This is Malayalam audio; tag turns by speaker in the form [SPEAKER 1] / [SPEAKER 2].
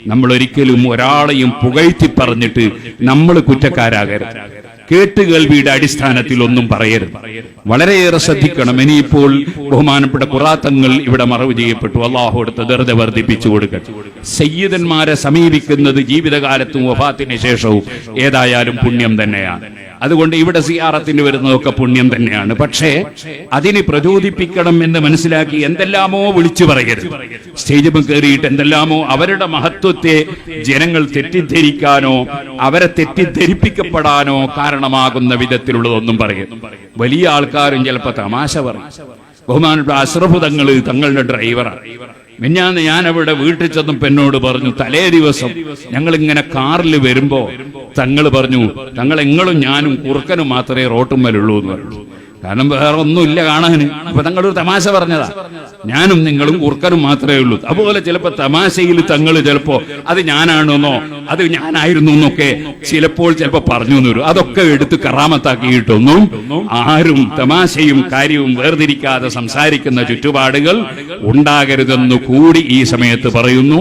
[SPEAKER 1] നമ്മൾ ഒരിക്കലും ഒരാളെയും പുകഴ്ത്തി പറഞ്ഞിട്ട് നമ്മൾ കുറ്റക്കാരാകരുത്. കേട്ടുകേൾവിയുടെ അടിസ്ഥാനത്തിൽ ഒന്നും പറയരുത്. വളരെയേറെ ശ്രദ്ധിക്കണം. ഇനിയിപ്പോൾ ബഹുമാനപ്പെട്ട ഖുറാത്തങ്ങൾ ഇവിടെ മറവ് ചെയ്യപ്പെട്ടു. അള്ളാഹു അടുത്ത് ദർജ വർദ്ധിപ്പിച്ചു കൊടുക്കട്ടെ. സയ്യിദന്മാരെ സമീപിക്കുന്നത് ജീവിതകാലത്തും വഫാത്തിന് ശേഷവും ഏതായാലും പുണ്യം തന്നെയാണ്. അതുകൊണ്ട് ഇവിടെ സിയാറത്തിന് വരുന്നതൊക്കെ പുണ്യം തന്നെയാണ്. പക്ഷേ അതിന് പ്രചോദിപ്പിക്കണം എന്ന് മനസ്സിലാക്കി എന്തെല്ലാമോ വിളിച്ചു പറയരുത്. സ്റ്റേജിൽ കയറിയിട്ട് എന്തെല്ലാമോ അവരുടെ മഹത്വത്തെ ജനങ്ങൾ തെറ്റിദ്ധരിക്കാനോ അവരെ തെറ്റിദ്ധരിപ്പിക്കപ്പെടാനോ കാരണമാകുന്ന വിധത്തിലുള്ളതൊന്നും പറയും. വലിയ ആൾക്കാരും ചിലപ്പോൾ തമാശ പറയും. ബഹുമാനപ്പെട്ട അഷ്റഫ് തങ്ങളുടെ ഡ്രൈവറാണ്. മിഞ്ഞാന്ന് ഞാൻ അവിടെ വീട്ടിൽ ചെന്നപ്പോ എന്നോട് പറഞ്ഞു, തലേ ദിവസം ഞങ്ങളിങ്ങനെ കാറിൽ വരുമ്പോ തങ്ങൾ പറഞ്ഞു, എങ്ങളും ഞാനും കുറുക്കനും മാത്രമേ റോട്ടുമ്മലുള്ളൂ എന്ന് പറഞ്ഞു. കാരണം വേറെ ഒന്നുമില്ല കാണാൻ. അപ്പൊ തങ്ങളൊരു തമാശ പറഞ്ഞതാ, ഞാനും നിങ്ങളും കുറുക്കനും മാത്രമേ ഉള്ളൂ. അതുപോലെ ചിലപ്പോ തമാശയിൽ തങ്ങൾ ചിലപ്പോ അത് ഞാനാണെന്നോ അത് ഞാനായിരുന്നു എന്നൊക്കെ ചിലപ്പോൾ പറഞ്ഞു വരും. അതൊക്കെ എടുത്ത് കറാമത്താക്കിയിട്ടൊന്നും ആരും തമാശയും കാര്യവും വേർതിരിക്കാതെ സംസാരിക്കുന്ന ചുറ്റുപാടുകൾ ഉണ്ടാകരുതെന്ന് കൂടി ഈ സമയത്ത് പറയുന്നു.